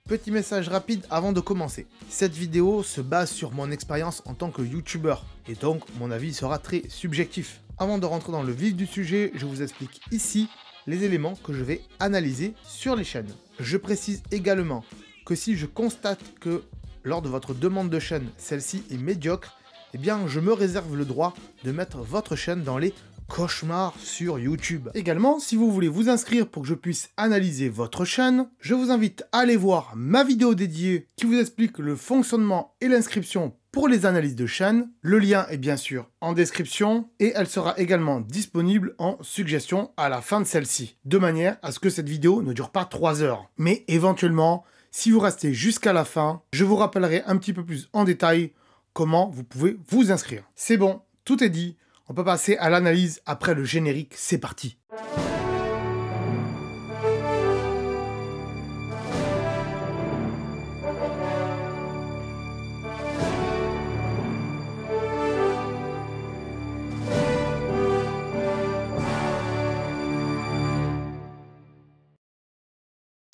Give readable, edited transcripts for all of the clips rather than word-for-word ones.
Petit message rapide avant de commencer. Cette vidéo se base sur mon expérience en tant que youtubeur, et donc mon avis sera très subjectif. Avant de rentrer dans le vif du sujet, je vous explique ici les éléments que je vais analyser sur les chaînes. Je précise également que si je constate que lors de votre demande de chaîne, celle-ci est médiocre, eh bien je me réserve le droit de mettre votre chaîne dans les cauchemars sur YouTube. Également, si vous voulez vous inscrire pour que je puisse analyser votre chaîne, je vous invite à aller voir ma vidéo dédiée qui vous explique le fonctionnement et l'inscription pour les analyses de chaîne. Le lien est bien sûr en description et elle sera également disponible en suggestion à la fin de celle-ci, de manière à ce que cette vidéo ne dure pas 3 heures. Mais éventuellement, si vous restez jusqu'à la fin, je vous rappellerai un petit peu plus en détail comment vous pouvez vous inscrire. C'est bon, tout est dit. On peut passer à l'analyse après le générique, c'est parti.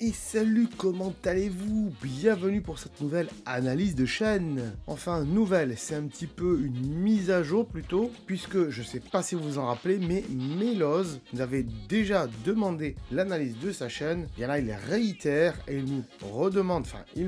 Et salut, comment allez-vous? Bienvenue pour cette nouvelle analyse de chaîne. Enfin, nouvelle, c'est un petit peu une mise à jour plutôt, puisque je sais pas si vous vous en rappelez, mais Meloz nous avait déjà demandé l'analyse de sa chaîne. Et là, il réitère et il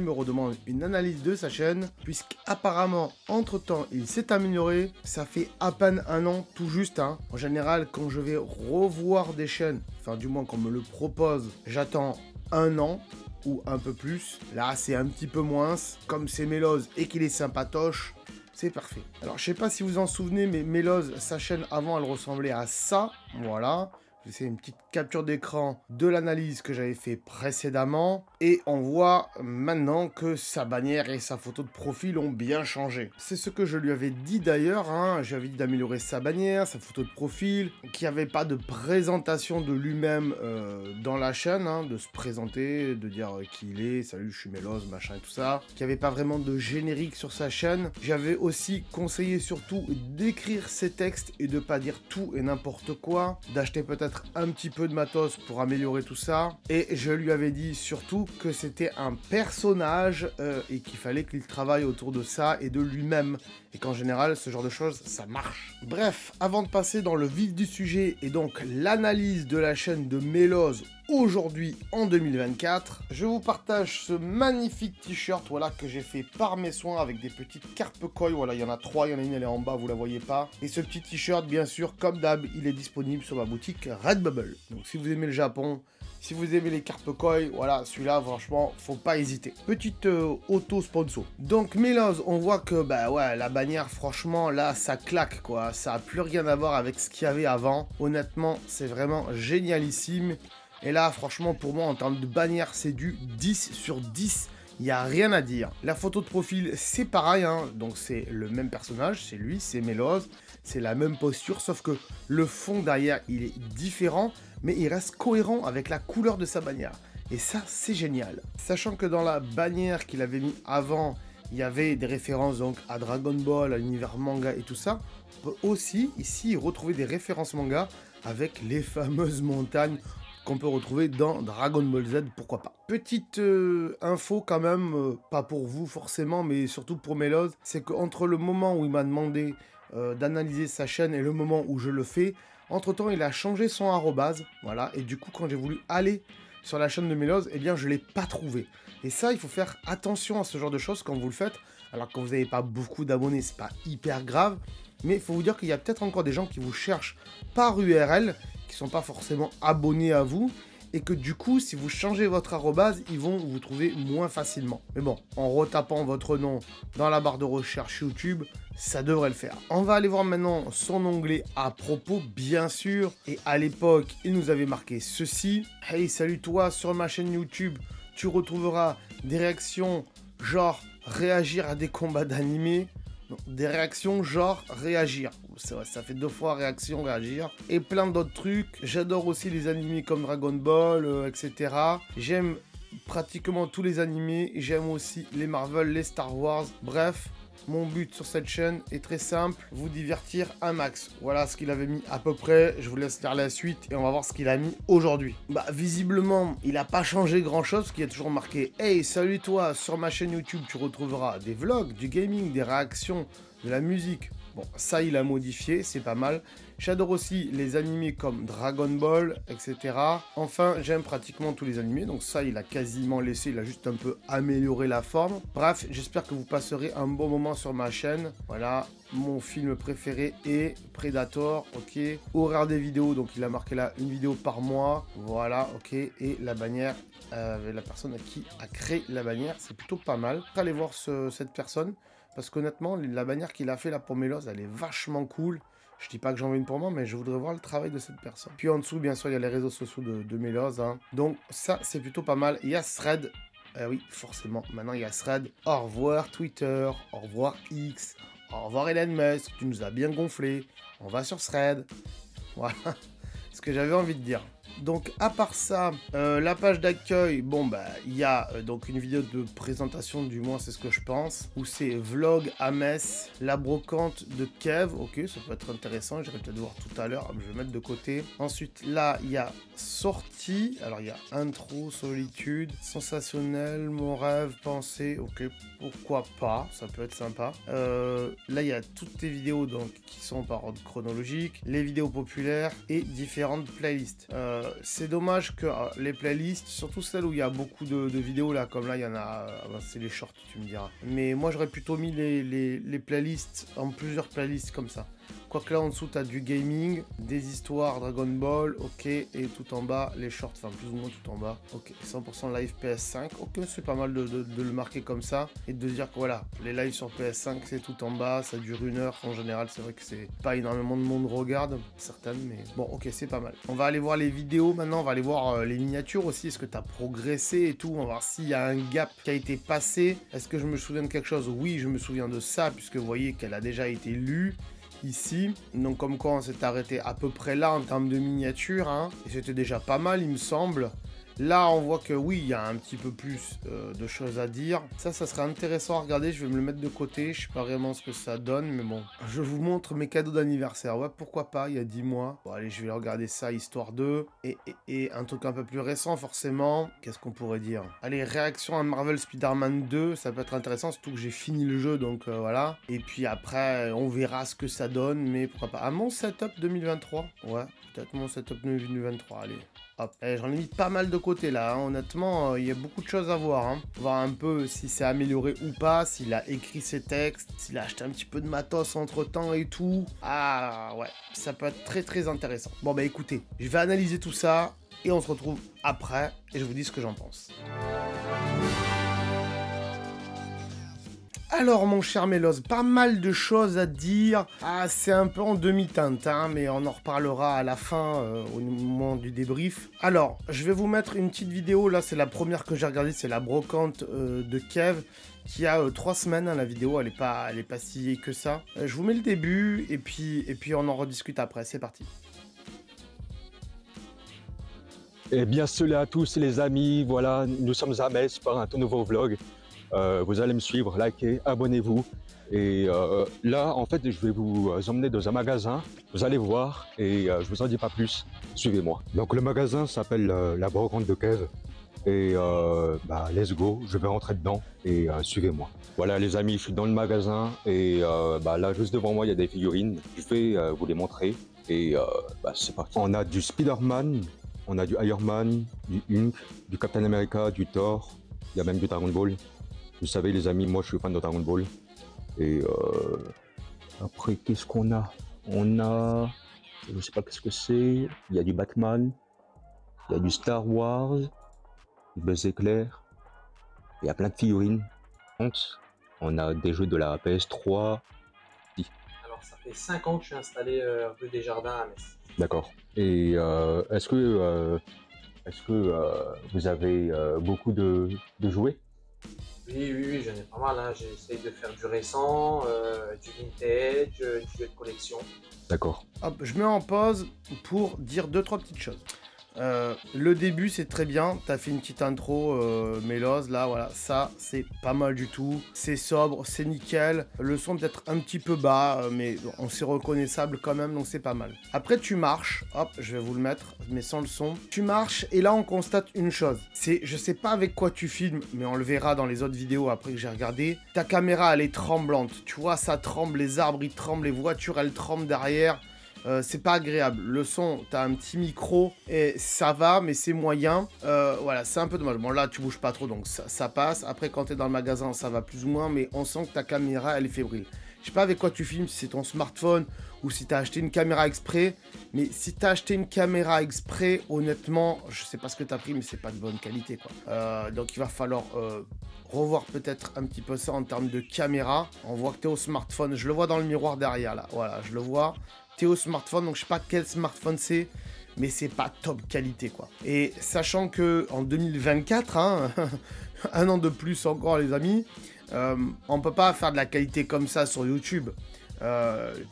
me redemande une analyse de sa chaîne, puisqu'apparemment, entre-temps, il s'est amélioré. Ça fait à peine 1 an, tout juste. En général, quand je vais revoir des chaînes, enfin du moins qu'on me le propose, j'attends 1 an ou un peu plus. Là, c'est un petit peu moins. Comme c'est Meloz et qu'il est sympatoche, c'est parfait. Alors, je sais pas si vous en souvenez, mais Meloz, sa chaîne avant, elle ressemblait à ça. Voilà. C'est une petite capture d'écran de l'analyse que j'avais fait précédemment. Et on voit maintenant que sa bannière et sa photo de profil ont bien changé. C'est ce que je lui avais dit d'ailleurs. J'avais dit d'améliorer sa bannière, sa photo de profil. Qu'il n'y avait pas de présentation de lui-même dans la chaîne. De se présenter, de dire qui il est, salut, je suis Meloz, machin et tout ça. Qu'il n'y avait pas vraiment de générique sur sa chaîne. J'avais aussi conseillé surtout d'écrire ses textes et de pas dire tout et n'importe quoi. D'acheter peut-être un petit peu de matos pour améliorer tout ça. Et je lui avais dit surtout que c'était un personnage et qu'il fallait qu'il travaille autour de ça et de lui-même. Et qu'en général, ce genre de choses, ça marche. Bref, avant de passer dans le vif du sujet et donc l'analyse de la chaîne de Meloz aujourd'hui en 2024, je vous partage ce magnifique t-shirt voilà, que j'ai fait par mes soins avec des petites carpe koi. Voilà, il y en a 3, il y en a une, elle est en bas, vous la voyez pas. Et ce petit t-shirt, bien sûr, comme d'hab, il est disponible sur ma boutique Redbubble. Donc si vous aimez le Japon, si vous aimez les carpe koi, voilà, celui-là, franchement, faut pas hésiter. Petite auto-sponsor. Donc, Meloz, on voit que, bah ouais, la bannière, franchement, là, ça claque, quoi. Ça a plus rien à voir avec ce qu'il y avait avant. Honnêtement, c'est vraiment génialissime. Et là, franchement, pour moi, en termes de bannière, c'est du 10 sur 10. Il n'y a rien à dire. La photo de profil, c'est pareil, donc c'est le même personnage, c'est lui, c'est Meloz, c'est la même posture, sauf que le fond derrière, il est différent, mais il reste cohérent avec la couleur de sa bannière. Et ça, c'est génial. Sachant que dans la bannière qu'il avait mis avant, il y avait des références donc à Dragon Ball, à l'univers manga et tout ça, on peut aussi ici retrouver des références manga avec les fameuses montagnes qu'on peut retrouver dans Dragon Ball Z, pourquoi pas. Petite info quand même, pas pour vous forcément, mais surtout pour Meloz, c'est qu'entre le moment où il m'a demandé d'analyser sa chaîne et le moment où je le fais, entre-temps, il a changé son arrobase, voilà, et du coup, quand j'ai voulu aller sur la chaîne de Meloz, eh bien, je ne l'ai pas trouvé. Et ça, il faut faire attention à ce genre de choses quand vous le faites. Alors, quand vous n'avez pas beaucoup d'abonnés, c'est pas hyper grave, mais il faut vous dire qu'il y a peut-être encore des gens qui vous cherchent par URL, qui sont pas forcément abonnés à vous, et que du coup, si vous changez votre arrobase, ils vont vous trouver moins facilement. Mais bon, en retapant votre nom dans la barre de recherche YouTube, ça devrait le faire. On va aller voir maintenant son onglet à propos, bien sûr. Et à l'époque, il nous avait marqué ceci. Hey, salut toi, sur ma chaîne YouTube, tu retrouveras des réactions genre réagir à des combats d'animé. Des réactions genre réagir. Ça fait 2 fois réaction, réagir. Et plein d'autres trucs. J'adore aussi les animés comme Dragon Ball, etc. J'aime pratiquement tous les animés. J'aime aussi les Marvel, les Star Wars. Bref, Mon but sur cette chaîne est très simple, vous divertir un max. Voilà ce qu'il avait mis à peu près, je vous laisse faire la suite et on va voir ce qu'il a mis aujourd'hui. Bah visiblement, il n'a pas changé grand chose, parce qu'il a toujours marqué « Hey, salut toi, sur ma chaîne YouTube, tu retrouveras des vlogs, du gaming, des réactions, de la musique. » Bon, ça il a modifié, c'est pas mal. J'adore aussi les animés comme Dragon Ball, etc. Enfin, j'aime pratiquement tous les animés, donc ça il a quasiment laissé, il a juste un peu amélioré la forme. Bref, j'espère que vous passerez un bon moment sur ma chaîne. Voilà, mon film préféré est Predator, ok. Horaire des vidéos, donc il a marqué là une vidéo par mois. Voilà, ok. Et la bannière, la personne qui a créé la bannière, c'est plutôt pas mal. Allez voir cette personne. Parce qu'honnêtement, la bannière qu'il a fait là pour Meloz, elle est vachement cool. Je dis pas que j'en veux une pour moi, mais je voudrais voir le travail de cette personne. Puis en dessous, bien sûr, il y a les réseaux sociaux de Meloz. Hein. Donc ça, c'est plutôt pas mal. Il y a Thread. Oui, forcément, maintenant il y a Thread. Au revoir Twitter, au revoir X, au revoir Elon Musk, tu nous as bien gonflé. On va sur Thread. Voilà ce que j'avais envie de dire. Donc à part ça, la page d'accueil, bon bah il y a donc une vidéo de présentation, du moins c'est ce que je pense, où c'est vlog à Metz, la brocante de Kev, ok ça peut être intéressant, j'irai peut-être voir tout à l'heure, je vais mettre de côté. Ensuite là il y a sortie, alors il y a intro, solitude, sensationnel, mon rêve, pensée, ok pourquoi pas, ça peut être sympa. Là il y a toutes les vidéos donc qui sont par ordre chronologique, les vidéos populaires et différentes playlists. C'est dommage que les playlists, surtout celles où il y a beaucoup de vidéos là, comme là il y en a, c'est les shorts tu me diras. Mais moi j'aurais plutôt mis les playlists en plusieurs playlists comme ça. Quoique là en dessous tu as du gaming, des histoires Dragon Ball, ok, et tout en bas les shorts, enfin plus ou moins tout en bas, ok, 100% live PS5, ok c'est pas mal de le marquer comme ça, et de dire que voilà, les lives sur PS5 c'est tout en bas, ça dure 1 heure, en général c'est vrai que c'est pas énormément de monde regarde, certaines, mais bon ok c'est pas mal. On va aller voir les vidéos maintenant, on va aller voir les miniatures aussi, est-ce que tu as progressé et tout, on va voir s'il y a un gap qui a été passé, est-ce que je me souviens de quelque chose, oui je me souviens de ça, puisque vous voyez qu'elle a déjà été lue, ici, donc comme quoi on s'est arrêté à peu près là en termes de miniature, hein, et c'était déjà pas mal il me semble. Là on voit que oui il y a un petit peu plus de choses à dire, ça serait intéressant à regarder, je vais me le mettre de côté, je sais pas vraiment ce que ça donne, mais bon. Je vous montre mes cadeaux d'anniversaire, ouais pourquoi pas, il y a 10 mois. Bon allez je vais regarder ça histoire de, et un truc un peu plus récent forcément, qu'est-ce qu'on pourrait dire. Allez réaction à Marvel Spider-Man 2, ça peut être intéressant, surtout que j'ai fini le jeu donc voilà. Et puis après on verra ce que ça donne, mais pourquoi pas. Ah mon setup 2023, ouais peut-être mon setup 2023, allez. Hop, j'en ai mis pas mal de côté là, hein. Honnêtement, il y a beaucoup de choses à voir. Hein. Voir un peu si c'est amélioré ou pas, s'il a écrit ses textes, s'il a acheté un petit peu de matos entre temps et tout. Ah ouais, ça peut être très très intéressant. Bon bah écoutez, je vais analyser tout ça et on se retrouve après et je vous dis ce que j'en pense. Alors mon cher Meloz, pas mal de choses à dire. Ah c'est un peu en demi-teinte, hein, mais on en reparlera à la fin, au moment du débrief. Alors, je vais vous mettre une petite vidéo, là c'est la première que j'ai regardée, c'est la brocante de Kev, qui a 3 semaines, hein, la vidéo, elle est pas si vieille que ça. Je vous mets le début, et puis on en rediscute après, c'est parti. Eh bien, salut à tous les amis, voilà, nous sommes à Metz pour un tout nouveau vlog. Vous allez me suivre, likez, abonnez-vous. Et là, en fait, je vais vous emmener dans un magasin. Vous allez voir et je vous en dis pas plus. Suivez-moi. Donc le magasin s'appelle la brocante de Kev. Et bah, let's go, je vais rentrer dedans et suivez-moi. Voilà les amis, je suis dans le magasin et bah, là, juste devant moi, il y a des figurines. Je vais vous les montrer et bah, c'est parti. On a du Spider-Man, on a du Iron Man, du Hulk, du Captain America, du Thor. Il y a même du Dragon Ball. Vous savez les amis, moi je suis fan de Dragon Ball. Et après, qu'est-ce qu'on a? On a, je sais pas qu'est-ce que c'est. Il y a du Batman, il y a du Star Wars, du Buzz Éclair. Il y a plein de figurines. On a des jeux de la PS3. Alors ça fait 5 ans que je suis installé rue des Jardins à Metz. D'accord. Et est-ce que vous avez beaucoup de jouets? Oui, j'en ai pas mal. Hein. J'essaye de faire du récent, du vintage, du jeu de collection. D'accord. Hop, je mets en pause pour dire 2-3 petites choses. Le début c'est très bien, t'as fait une petite intro mélosse là, voilà, ça c'est pas mal du tout, c'est sobre, c'est nickel, le son peut-être un petit peu bas, mais bon, c'est reconnaissable quand même, donc c'est pas mal. Après tu marches, hop, je vais vous le mettre, mais sans le son. Tu marches et là on constate une chose, c'est, je sais pas avec quoi tu filmes, mais on le verra dans les autres vidéos après que j'ai regardé, ta caméra elle est tremblante, tu vois ça tremble, les arbres ils tremblent, les voitures elles tremblent derrière. C'est pas agréable. Le son, t'as un petit micro et ça va, mais c'est moyen. Voilà, c'est un peu dommage. Bon, là, tu bouges pas trop, donc ça passe. Après, quand t'es dans le magasin, ça va plus ou moins, mais on sent que ta caméra, elle est fébrile. Je sais pas avec quoi tu filmes, si c'est ton smartphone ou si t'as acheté une caméra exprès. Mais si t'as acheté une caméra exprès, honnêtement, je sais pas ce que t'as pris, mais c'est pas de bonne qualité, quoi. Donc, il va falloir revoir peut-être un petit peu ça en termes de caméra. On voit que t'es au smartphone. Je le vois dans le miroir derrière, là. Voilà, je le vois. T'es au smartphone, donc je sais pas quel smartphone c'est, mais c'est pas top qualité, quoi. Et sachant que en 2024, hein, un an de plus encore, les amis, on peut pas faire de la qualité comme ça sur YouTube.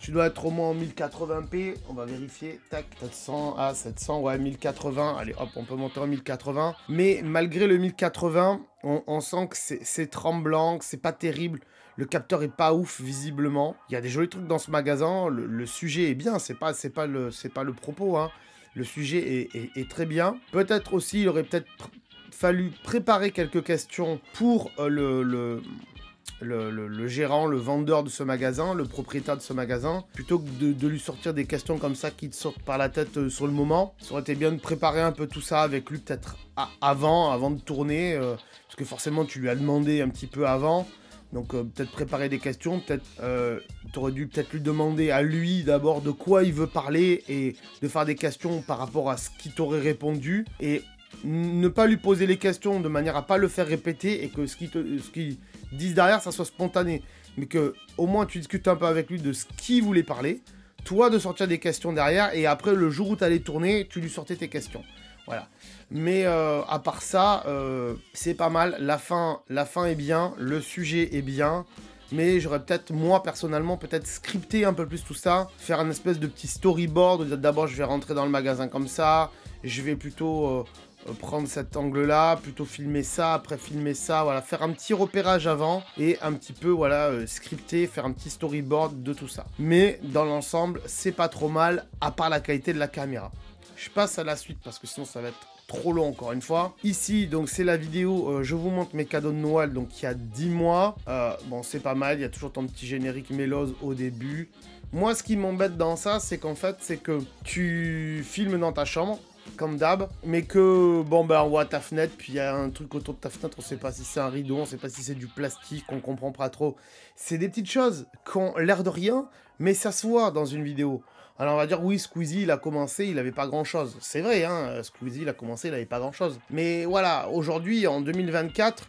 Tu dois être au moins en 1080p, on va vérifier, tac, 700, ah 700, ouais 1080, allez hop, on peut monter en 1080, mais malgré le 1080, on sent que c'est tremblant, que c'est pas terrible. Le capteur est pas ouf visiblement. Il y a des jolis trucs dans ce magasin. Le sujet est bien. C'est pas le propos. Hein. Le sujet est très bien. Peut-être aussi, il aurait peut-être fallu préparer quelques questions pour le gérant, le vendeur de ce magasin, le propriétaire de ce magasin, plutôt que de lui sortir des questions comme ça qui te sortent par la tête sur le moment. Ça aurait été bien de préparer un peu tout ça avec lui peut-être avant de tourner, parce que forcément tu lui as demandé un petit peu avant. Donc peut-être préparer des questions, peut-être tu aurais dû peut-être lui demander à lui d'abord de quoi il veut parler et de faire des questions par rapport à ce qu'il t'aurait répondu et ne pas lui poser les questions de manière à pas le faire répéter et que ce qu'il dise derrière ça soit spontané, mais que au moins tu discutes un peu avec lui de ce qu'il voulait parler, toi de sortir des questions derrière et après le jour où tu allais tourner, tu lui sortais tes questions. Voilà. Mais à part ça, c'est pas mal. La fin est bien, le sujet est bien. Mais j'aurais peut-être, moi personnellement, peut-être scripté un peu plus tout ça. Faire un espèce de petit storyboard. D'abord, je vais rentrer dans le magasin comme ça. Je vais plutôt prendre cet angle-là, plutôt filmer ça, après filmer ça. Voilà, faire un petit repérage avant. Et un petit peu, voilà, scripter, faire un petit storyboard de tout ça. Mais dans l'ensemble, c'est pas trop mal, à part la qualité de la caméra. Je passe à la suite parce que sinon ça va être trop long encore une fois. Ici, donc c'est la vidéo, je vous montre mes cadeaux de Noël, donc il y a 10 mois. Bon, c'est pas mal, il y a toujours ton petit générique mélose au début. Moi, ce qui m'embête dans ça, c'est qu'en fait, c'est que tu filmes dans ta chambre, comme d'hab, mais que, bon, ben, on voit ta fenêtre, puis il y a un truc autour de ta fenêtre, on sait pas si c'est un rideau, on sait pas si c'est du plastique, on comprend pas trop. C'est des petites choses qui ont l'air de rien, mais ça se voit dans une vidéo. Alors on va dire oui, Squeezie il a commencé, il avait pas grand chose. C'est vrai, hein, Squeezie il a commencé, il avait pas grand chose. Mais voilà, aujourd'hui en 2024,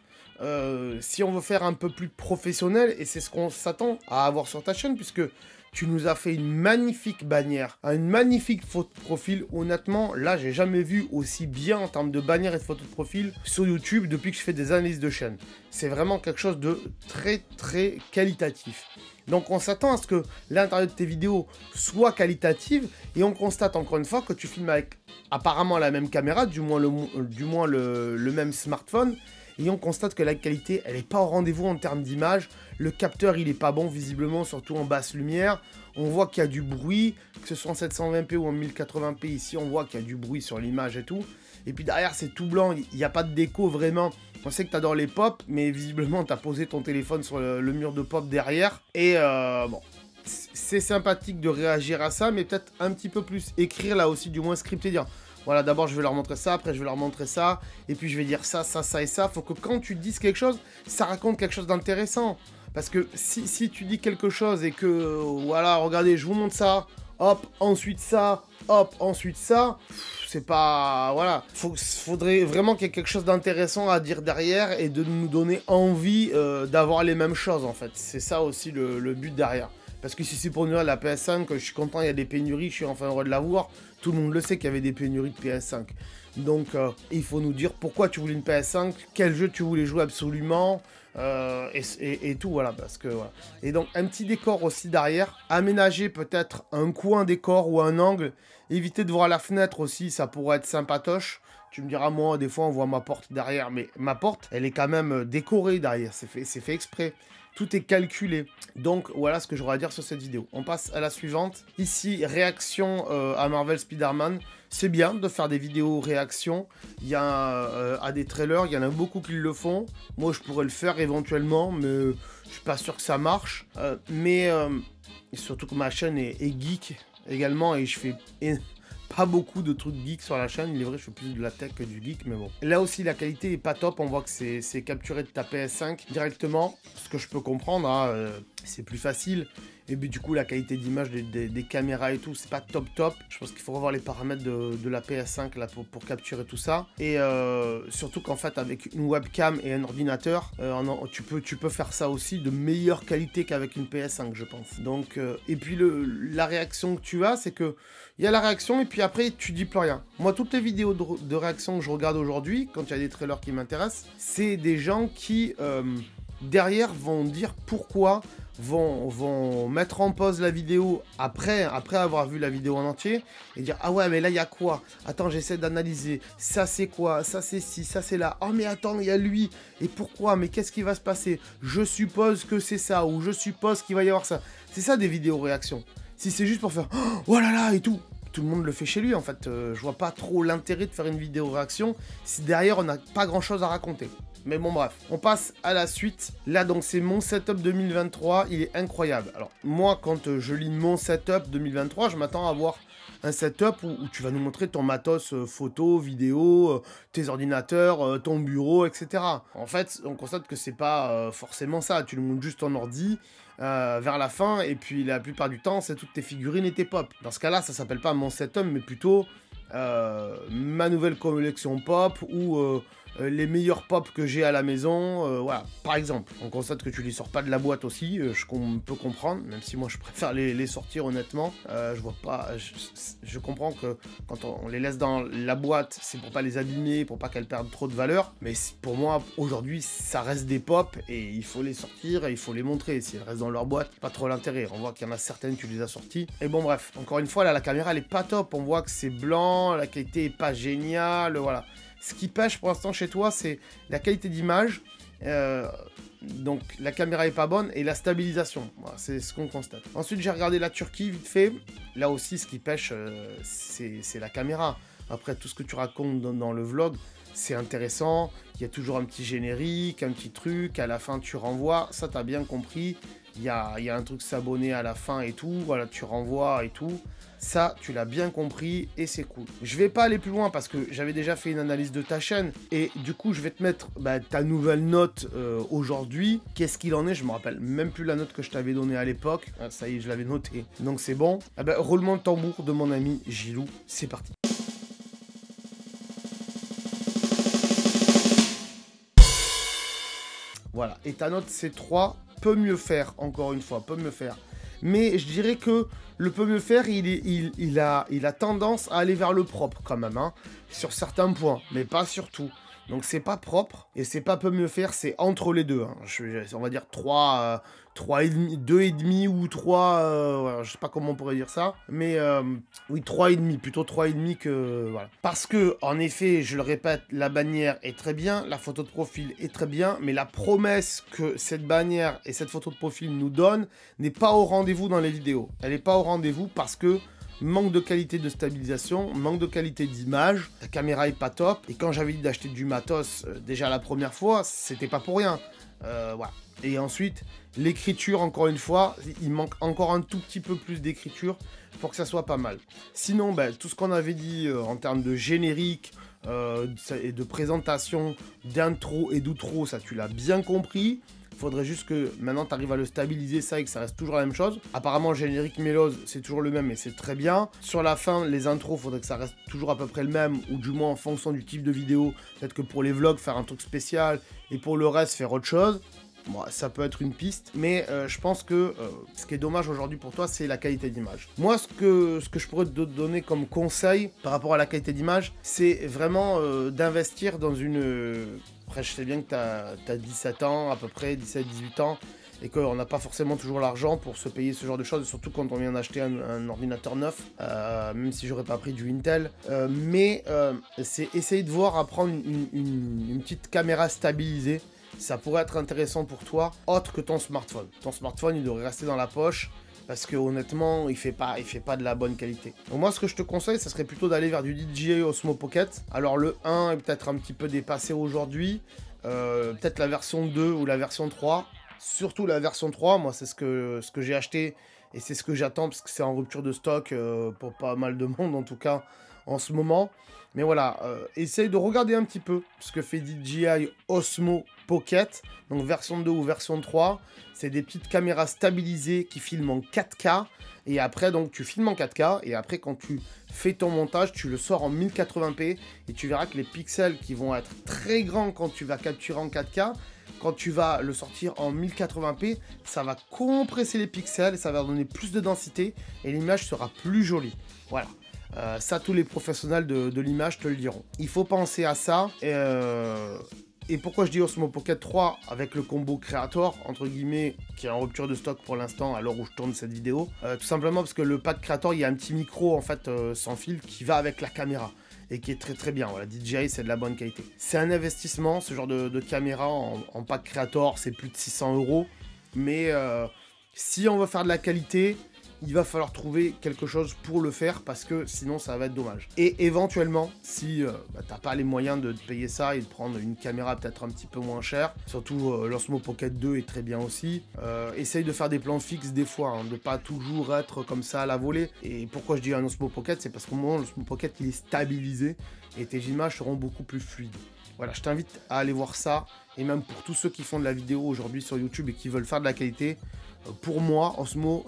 si on veut faire un peu plus professionnel, et c'est ce qu'on s'attend à avoir sur ta chaîne, puisque tu nous as fait une magnifique bannière, une magnifique photo de profil. Honnêtement, là j'ai jamais vu aussi bien en termes de bannière et de photo de profil sur YouTube depuis que je fais des analyses de chaîne. C'est vraiment quelque chose de très très qualitatif. Donc on s'attend à ce que l'intérieur de tes vidéos soit qualitative et on constate encore une fois que tu filmes avec apparemment la même caméra, du moins le même smartphone, et on constate que la qualité elle n'est pas au rendez-vous en termes d'image, le capteur il est pas bon visiblement, surtout en basse lumière, on voit qu'il y a du bruit, que ce soit en 720p ou en 1080p, ici on voit qu'il y a du bruit sur l'image et tout, et puis derrière c'est tout blanc, il n'y a pas de déco vraiment. On sait que tu adores les pop, mais visiblement, tu as posé ton téléphone sur le mur de pop derrière. Et bon, c'est sympathique de réagir à ça, mais peut-être un petit peu plus écrire là aussi, du moins scripter, dire voilà, d'abord je vais leur montrer ça, après je vais leur montrer ça, et puis je vais dire ça, ça, ça et ça. Faut que quand tu dises quelque chose, ça raconte quelque chose d'intéressant. Parce que si tu dis quelque chose et que, voilà, regardez, je vous montre ça, hop, ensuite ça, hop, ensuite ça, c'est pas... Voilà. Faudrait vraiment qu'il y ait quelque chose d'intéressant à dire derrière et de nous donner envie d'avoir les mêmes choses, en fait. C'est ça aussi le but derrière. Parce que si c'est pour nourrir la PS5, je suis content, il y a des pénuries, je suis enfin heureux de l'avoir. Tout le monde le sait qu'il y avait des pénuries de PS5. Donc, il faut nous dire pourquoi tu voulais une PS5, quel jeu tu voulais jouer absolument, et tout, voilà, parce que, voilà. Et donc, un petit décor aussi derrière, aménager peut-être un coin décor ou un angle, éviter de voir la fenêtre aussi, ça pourrait être sympatoche. Tu me diras, moi, des fois, on voit ma porte derrière, mais ma porte, elle est quand même décorée derrière, c'est fait exprès. Tout est calculé. Donc, voilà ce que j'aurais à dire sur cette vidéo. On passe à la suivante. Ici, réaction à Marvel Spider-Man. C'est bien de faire des vidéos réaction. Il y a à des trailers, il y en a beaucoup qui le font. Moi, je pourrais le faire éventuellement, mais je suis pas sûr que ça marche. Mais surtout que ma chaîne est geek également, et je fais pas beaucoup de trucs geek sur la chaîne. Il est vrai, je fais plus de la tech que du geek, mais bon. Là aussi, la qualité est pas top. On voit que c'est capturé de ta PS5 directement, ce que je peux comprendre, hein, c'est plus facile. Et puis du coup, la qualité d'image des caméras et tout, c'est pas top. Je pense qu'il faut revoir les paramètres de la PS5 là, pour capturer tout ça. Et surtout qu'en fait, avec une webcam et un ordinateur, tu peux faire ça aussi de meilleure qualité qu'avec une PS5, je pense. Donc, et puis la réaction que tu as, c'est que il y a la réaction et puis après, tu dis plus rien. Moi, toutes les vidéos de réaction que je regarde aujourd'hui, quand il y a des trailers qui m'intéressent, c'est des gens qui, derrière, vont dire pourquoi, vont mettre en pause la vidéo après avoir vu la vidéo en entier et dire ah ouais mais là il y a quoi, attends j'essaie d'analyser, ça c'est quoi, ça c'est ci, ça c'est là, oh mais attends il y a lui, et pourquoi, mais qu'est-ce qui va se passer, je suppose que c'est ça, ou je suppose qu'il va y avoir ça. C'est ça des vidéos réactions. Si c'est juste pour faire oh là là et tout le monde le fait chez lui en fait, je vois pas trop l'intérêt de faire une vidéo réaction si derrière on n'a pas grand chose à raconter. Mais bon bref, on passe à la suite. Là donc c'est mon setup 2023, il est incroyable. Alors moi quand je lis mon setup 2023, je m'attends à avoir un setup où tu vas nous montrer ton matos photo, vidéo, tes ordinateurs, ton bureau, etc. En fait, on constate que c'est pas forcément ça. Tu nous montres juste ton ordi vers la fin, et puis la plupart du temps, c'est toutes tes figurines et tes pop. Dans ce cas-là, ça s'appelle pas mon setup, mais plutôt ma nouvelle collection pop ou les meilleurs pop que j'ai à la maison, voilà, par exemple. On constate que tu les sors pas de la boîte aussi, on peut comprendre, même si moi je préfère les sortir honnêtement. Je vois pas, je comprends que quand on les laisse dans la boîte, c'est pour pas les abîmer, pour pas qu'elles perdent trop de valeur, mais pour moi, aujourd'hui, ça reste des pop, et il faut les sortir, et il faut les montrer. Si elles restent dans leur boîte, pas trop l'intérêt. On voit qu'il y en a certaines, tu les as sorties. Et bon bref, encore une fois, là, la caméra, elle est pas top, on voit que c'est blanc, la qualité est pas géniale, voilà. Ce qui pêche pour l'instant chez toi, c'est la qualité d'image, donc la caméra est pas bonne, et la stabilisation. Voilà, c'est ce qu'on constate. Ensuite, j'ai regardé la Turquie vite fait. Là aussi, ce qui pêche, c'est la caméra. Après, tout ce que tu racontes dans le vlog, c'est intéressant. Il y a toujours un petit générique, un petit truc. À la fin, tu renvoies. Ça, t'as bien compris. Il y a un truc s'abonner à la fin et tout. Voilà, tu renvoies et tout. Ça, tu l'as bien compris et c'est cool. Je vais pas aller plus loin parce que j'avais déjà fait une analyse de ta chaîne et du coup, je vais te mettre ta nouvelle note aujourd'hui. Qu'est-ce qu'il en est? Je me rappelle même plus la note que je t'avais donnée à l'époque. Ah, ça y est, je l'avais notée. Donc c'est bon. Roulement de tambour de mon ami Gilou. C'est parti. Voilà. Et ta note, c'est 3. Peut mieux faire, encore une fois. Peut mieux faire. Mais je dirais que le peut mieux faire, il a tendance à aller vers le propre quand même, hein, sur certains points, mais pas sur tout. Donc c'est pas propre, et c'est pas peut mieux faire, c'est entre les deux. Hein. On va dire 3, 3,5, 2,5 ou 3, voilà, je sais pas comment on pourrait dire ça, mais oui, 3,5, plutôt 3,5 que, voilà. Parce que, en effet, je le répète, la bannière est très bien, la photo de profil est très bien, mais la promesse que cette bannière et cette photo de profil nous donnent n'est pas au rendez-vous dans les vidéos. Elle n'est pas au rendez-vous parce que manque de qualité de stabilisation, manque de qualité d'image, la caméra est pas top, et quand j'avais dit d'acheter du matos déjà la première fois, c'était pas pour rien. Voilà. Et ensuite, l'écriture, encore une fois, il manque encore un tout petit peu plus d'écriture pour que ça soit pas mal. Sinon, tout ce qu'on avait dit en termes de générique et de présentation, d'intro et d'outro, ça tu l'as bien compris. Il faudrait juste que maintenant tu arrives à le stabiliser ça et que ça reste toujours la même chose. Apparemment le générique Mélose c'est toujours le même et c'est très bien. Sur la fin les intros, il faudrait que ça reste toujours à peu près le même, ou du moins en fonction du type de vidéo. Peut-être que pour les vlogs faire un truc spécial et pour le reste faire autre chose. Bon, ça peut être une piste, mais je pense que ce qui est dommage aujourd'hui pour toi, c'est la qualité d'image. Moi, ce que je pourrais te donner comme conseil par rapport à la qualité d'image, c'est vraiment d'investir dans une... Après, je sais bien que tu as 17 ans, à peu près, 17-18 ans, et qu'on n'a pas forcément toujours l'argent pour se payer ce genre de choses, surtout quand on vient d'acheter un ordinateur neuf, même si j'aurais pas pris du Intel. C'est essayer de voir à prendre une petite caméra stabilisée. Ça pourrait être intéressant pour toi, autre que ton smartphone. Ton smartphone, il devrait rester dans la poche, parce que honnêtement, il fait pas de la bonne qualité. Donc moi, ce que je te conseille, ça serait plutôt d'aller vers du DJI Osmo Pocket. Alors le 1 est peut-être un petit peu dépassé aujourd'hui, peut-être la version 2 ou la version 3. Surtout la version 3, moi c'est ce que j'ai acheté et c'est ce que j'attends parce que c'est en rupture de stock pour pas mal de monde en tout cas en ce moment. Mais voilà, essaye de regarder un petit peu ce que fait DJI Osmo Pocket, donc version 2 ou version 3. C'est des petites caméras stabilisées qui filment en 4K et après donc tu filmes en 4K et après quand tu fais ton montage, tu le sors en 1080p et tu verras que les pixels qui vont être très grands quand tu vas capturer en 4K, quand tu vas le sortir en 1080p, ça va compresser les pixels, ça va donner plus de densité et l'image sera plus jolie. Voilà. Ça, tous les professionnels de l'image te le diront. Il faut penser à ça. Et pourquoi je dis Osmo Pocket 3 avec le combo Creator, entre guillemets, qui est en rupture de stock pour l'instant à l'heure où je tourne cette vidéo. Tout simplement parce que le pack Creator, il y a un petit micro en fait sans fil qui va avec la caméra. Et qui est très très bien, voilà, DJI c'est de la bonne qualité. C'est un investissement, ce genre de caméra en pack Creator, c'est plus de 600 €. Mais si on veut faire de la qualité, il va falloir trouver quelque chose pour le faire parce que sinon ça va être dommage. Et éventuellement, si t'as pas les moyens de te payer ça et de prendre une caméra peut-être un petit peu moins chère, surtout l'Osmo Pocket 2 est très bien aussi, essaye de faire des plans fixes des fois, hein, de pas toujours être comme ça à la volée. Et pourquoi je dis un Osmo Pocket, c'est parce qu'au moment où l'Osmo Pocket il est stabilisé et tes images seront beaucoup plus fluides. Voilà, je t'invite à aller voir ça, et même pour tous ceux qui font de la vidéo aujourd'hui sur YouTube et qui veulent faire de la qualité, pour moi, Osmo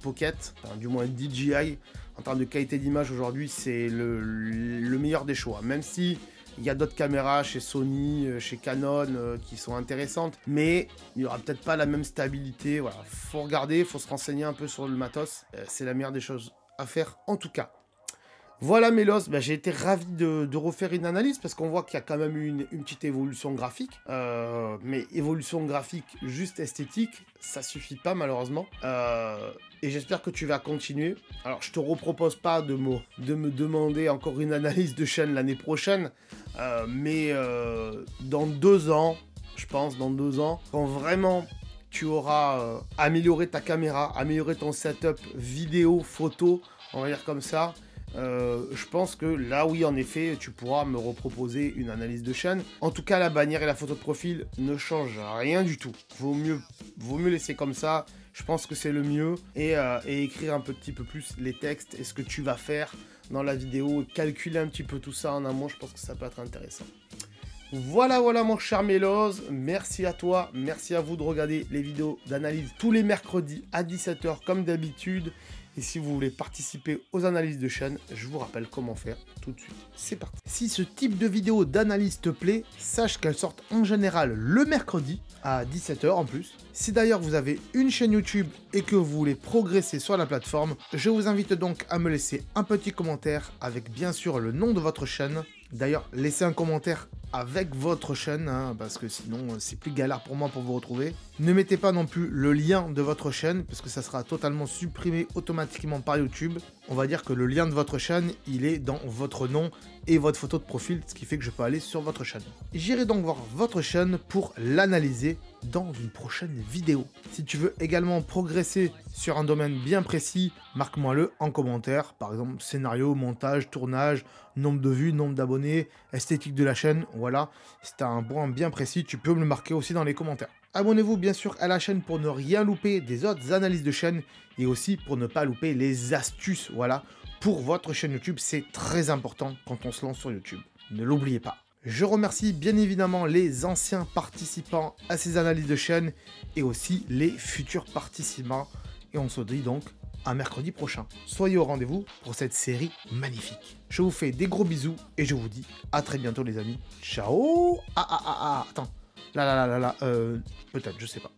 Pocket, enfin, du moins DJI, en termes de qualité d'image aujourd'hui, c'est le meilleur des choix. Même si il y a d'autres caméras chez Sony, chez Canon qui sont intéressantes, mais il n'y aura peut-être pas la même stabilité. Voilà, faut regarder, faut se renseigner un peu sur le matos. C'est la meilleure des choses à faire en tout cas. Voilà Mélos, j'ai été ravi de refaire une analyse parce qu'on voit qu'il y a quand même eu une petite évolution graphique. Mais évolution graphique juste esthétique, ça suffit pas malheureusement. Et j'espère que tu vas continuer. Alors je te repropose pas de me demander encore une analyse de chaîne l'année prochaine. Mais dans 2 ans, je pense, dans 2 ans, quand vraiment tu auras amélioré ta caméra, amélioré ton setup vidéo, photo, on va dire comme ça. Je pense que là oui en effet tu pourras me reproposer une analyse de chaîne. En tout cas la bannière et la photo de profil ne changent rien du tout. Vaut mieux laisser comme ça. Je pense que c'est le mieux. Et écrire un petit peu plus les textes et ce que tu vas faire dans la vidéo. Et calculer un petit peu tout ça en amont. Je pense que ça peut être intéressant. Voilà mon cher Mélos, merci à toi, merci à vous de regarder les vidéos d'analyse tous les mercredis à 17 h comme d'habitude. Et si vous voulez participer aux analyses de chaîne, je vous rappelle comment faire tout de suite. C'est parti. Si ce type de vidéo d'analyse te plaît, sache qu'elles sortent en général le mercredi à 17 h en plus. Si d'ailleurs vous avez une chaîne YouTube et que vous voulez progresser sur la plateforme, je vous invite donc à me laisser un petit commentaire avec bien sûr le nom de votre chaîne. D'ailleurs, laissez un commentaire avec votre chaîne, hein, parce que sinon c'est plus galère pour moi pour vous retrouver. Ne mettez pas non plus le lien de votre chaîne, parce que ça sera totalement supprimé automatiquement par YouTube. On va dire que le lien de votre chaîne, il est dans votre nom et votre photo de profil, ce qui fait que je peux aller sur votre chaîne. J'irai donc voir votre chaîne pour l'analyser dans une prochaine vidéo. Si tu veux également progresser sur un domaine bien précis, marque-moi-le en commentaire. Par exemple, scénario, montage, tournage, nombre de vues, nombre d'abonnés, esthétique de la chaîne. Voilà, si tu as un point bien précis, tu peux me le marquer aussi dans les commentaires. Abonnez-vous bien sûr à la chaîne pour ne rien louper des autres analyses de chaîne et aussi pour ne pas louper les astuces, voilà, pour votre chaîne YouTube. C'est très important quand on se lance sur YouTube. Ne l'oubliez pas. Je remercie bien évidemment les anciens participants à ces analyses de chaîne et aussi les futurs participants. Et on se dit donc à mercredi prochain. Soyez au rendez-vous pour cette série magnifique. Je vous fais des gros bisous et je vous dis à très bientôt les amis. Ciao. Attends. Là, là, là, là, là, peut-être, je sais pas.